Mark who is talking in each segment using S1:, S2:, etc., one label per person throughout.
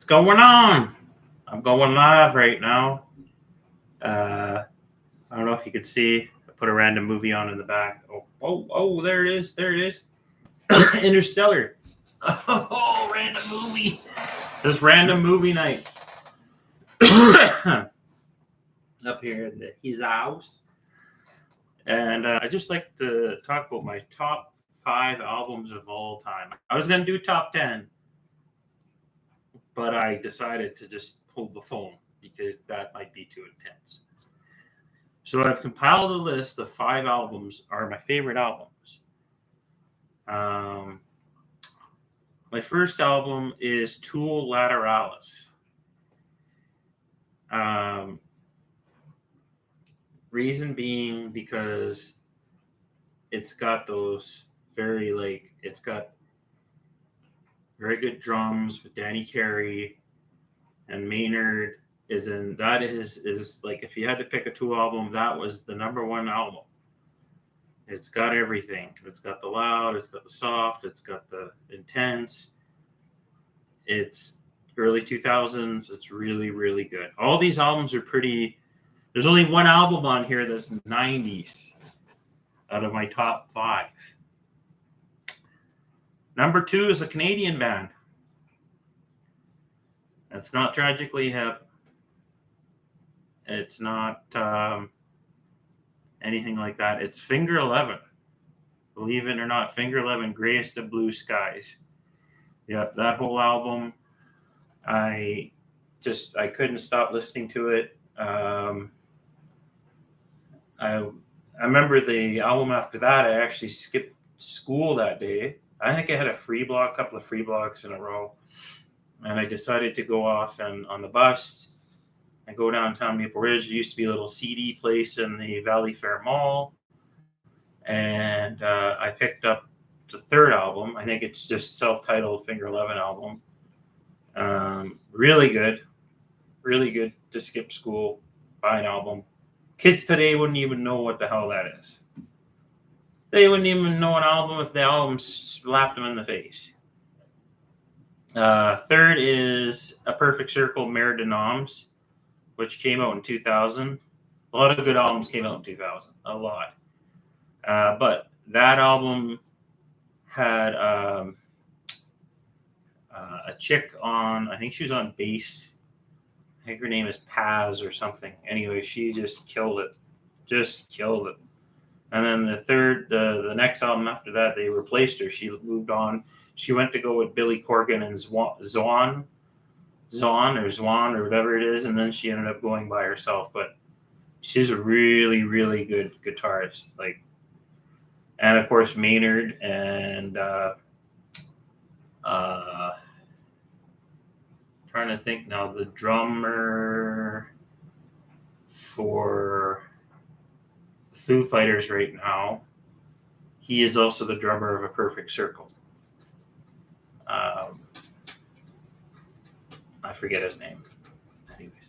S1: What's going on? I'm going live right now. Uh, I don't know if you could see. I put a random movie on in the back. Oh, there it is. There it is. Interstellar. Oh, random movie. This random movie night. Up here in his house. And I just like to talk about my top 5 albums of all time. I was going to do top 10, but I decided to just hold the phone because that might be too intense. So I've compiled a list of 5 albums are my favorite albums. Um, my first album is Tool Lateralis. Um, reason being because it's got those it's got very good drums with Danny Carey and Maynard is like if you had to pick a Tool album, that was the number one album. It's got everything. It's got the loud, it's got the soft, it's got the intense. It's early 2000s. It's really, really good. All these albums are pretty. There's only one album on here that's 90s out of my top 5. Number 2 is a Canadian band. It's not Tragically Hip. It's not anything like that. It's Finger Eleven. Believe it or not, Finger Eleven, Grayest of Blue Skies. Yep, that whole album. I couldn't stop listening to it. I remember the album after that. I actually skipped school that day. I think I had a couple of free blocks in a row, and I decided to go off and on the bus and go downtown Maple Ridge. There used to be a little CD place in the Valley Fair Mall, and I picked up the third album. I think it's just self-titled Finger 11 album. Really good to skip school, buy an album. Kids today wouldn't even know what the hell that is. They wouldn't even know an album if the album slapped them in the face. Third is A Perfect Circle, Mare de Noms, which came out in 2000. A lot of good albums came out in 2000. A lot. But that album had a chick on, I think she was on bass. I think her name is Paz or something. Anyway, she just killed it. And then the next album after that, they replaced her. She moved on. She went to go with Billy Corgan and Zwan or whatever it is, and then she ended up going by herself. But she's a really, really good guitarist. And of course Maynard and trying to think now, the drummer for Foo Fighters right now, he is also the drummer of A Perfect Circle. I forget his name. Anyways,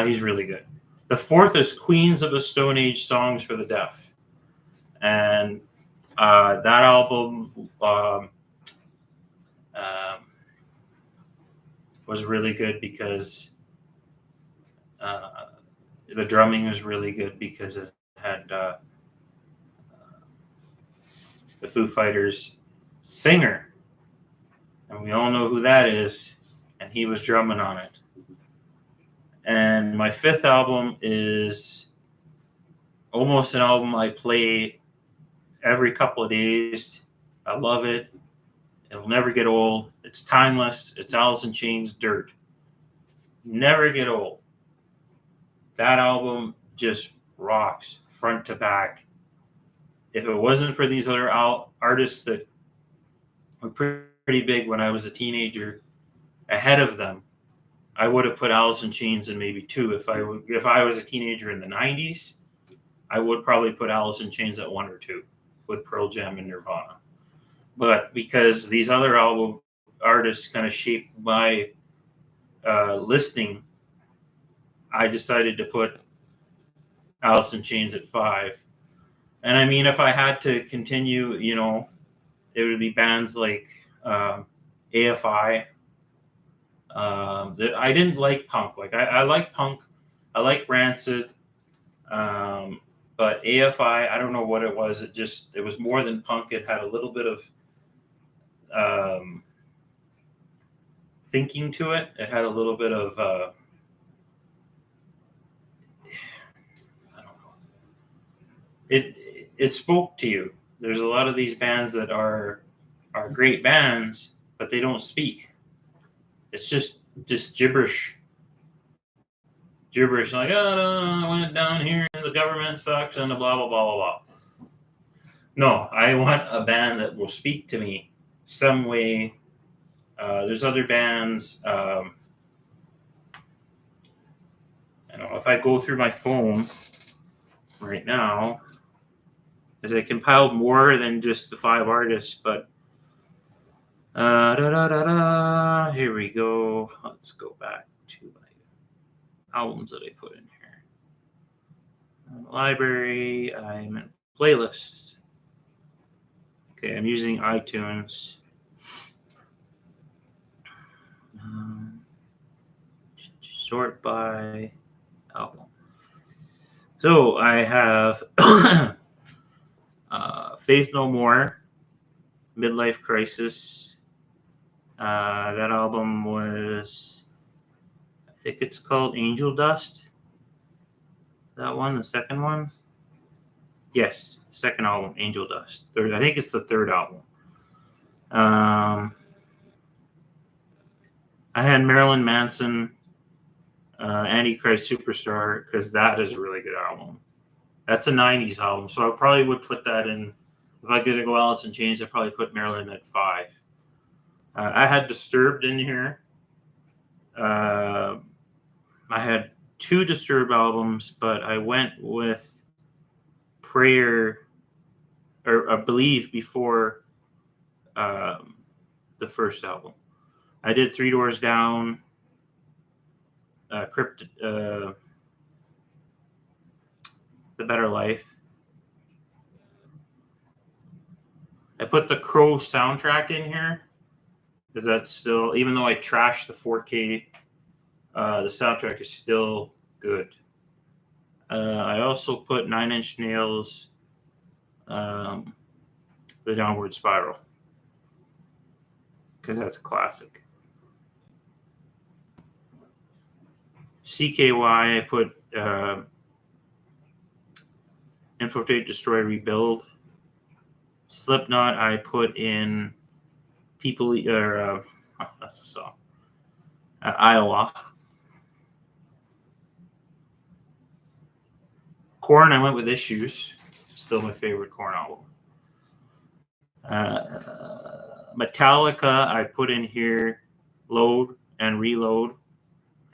S1: he's really good. The fourth is Queens of the Stone Age, Songs for the Deaf. And that album was really good because the drumming was really good because it had the Foo Fighters singer, and we all know who that is, and he was drumming on it. And my fifth album is almost an album I play every couple of days. I love it. It'll never get old. It's timeless. It's Alice in Chains' Dirt. Never get old. That album just rocks front to back. If it wasn't for these other artists that were pretty big when I was a teenager ahead of them, I would have put Alice in Chains in maybe 2. If I was a teenager in the 90s, I would probably put Alice in Chains at 1 or 2 with Pearl Jam and Nirvana. But because these other album artists kind of shaped my listing, I decided to put Alice in Chains at 5. And I mean, if I had to continue, it would be bands like AFI, I didn't like punk. Like I like punk. I like Rancid. But AFI, I don't know what it was. It was more than punk. It had a little bit of um, thinking to it. It had a little bit of I don't know. It spoke to you. There's a lot of these bands that are great bands, but they don't speak. It's just gibberish. Like, oh, I went down here, and the government sucks, and the blah blah blah blah blah. No, I want a band that will speak to me some way. There's other bands. I don't know if I go through my phone right now, as I compiled more than just the 5 artists, but here we go. Let's go back to my albums that I put in here. Library, I'm in playlists. Okay, I'm using iTunes. Sort by album. So I have Faith No More, Midlife Crisis. That album was, I think it's called Angel Dust. That one, the second one? Yes, second album, Angel Dust. Third, I think it's the third album. I had Marilyn Manson, Antichrist Superstar, because that is a really good album. That's a 90s album, so I probably would put that in. If I could go Alice in Chains, I'd probably put Marilyn at 5. I had Disturbed in here. I had 2 Disturbed albums, but I went with Prayer, or I believe, before the first album. I did Three Doors Down, The Better Life. I put the Crow soundtrack in here because that's still, even though I trashed the 4K, the soundtrack is still good. I also put Nine Inch Nails, The Downward Spiral, because that's a classic. CKY, I put Infiltrate, Destroy, Rebuild. Slipknot, I put in People, or that's the song. Iowa. Korn, I went with Issues. Still my favorite Korn album. Metallica, I put in here Load and Reload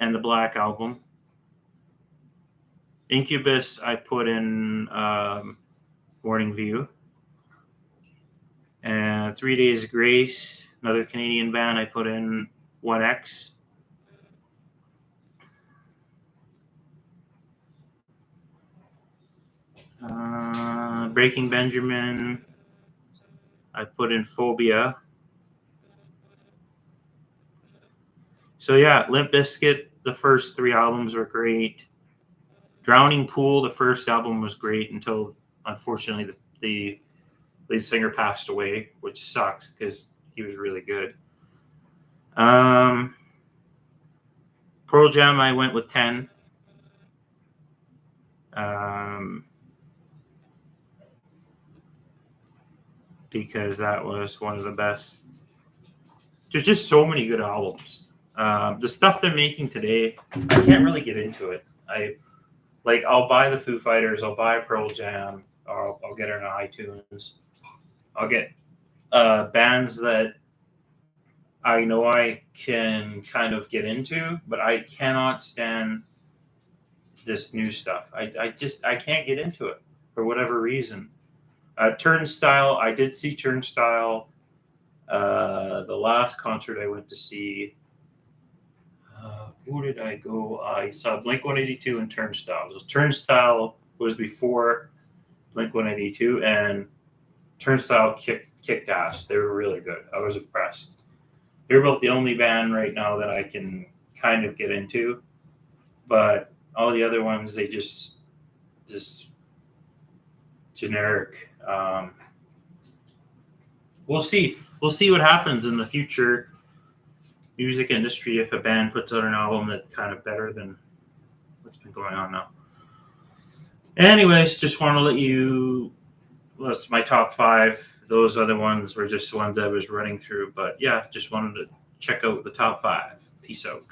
S1: and the Black Album. Incubus, I put in Morning View. And 3 Days of Grace, another Canadian band, I put in 1X. Breaking Benjamin, I put in Phobia. So yeah, Limp Bizkit, the first 3 albums were great. Drowning Pool, the first album was great until, unfortunately, the lead singer passed away, which sucks because he was really good. Pearl Jam, I went with 10. Because that was one of the best. There's just so many good albums. The stuff they're making today, I can't really get into it. I'll buy the Foo Fighters, I'll buy Pearl Jam, or I'll get it on iTunes. I'll get bands that I know I can kind of get into, but I cannot stand this new stuff. I can't get into it for whatever reason. Turnstile, I did see Turnstile. The last concert I went to see, who did I go? I saw Blink-182 and Turnstile. So Turnstile was before Blink-182, and Turnstile kicked ass. They were really good. I was impressed. they're about the only band right now that I can kind of get into. But all the other ones, they just generic. We'll see. We'll see what happens in the future music industry if a band puts out an album that's kind of better than what's been going on now. Anyways, just want to let you. That's my top 5. Those other ones were just ones I was running through. But yeah, just wanted to check out the top 5. Peace out.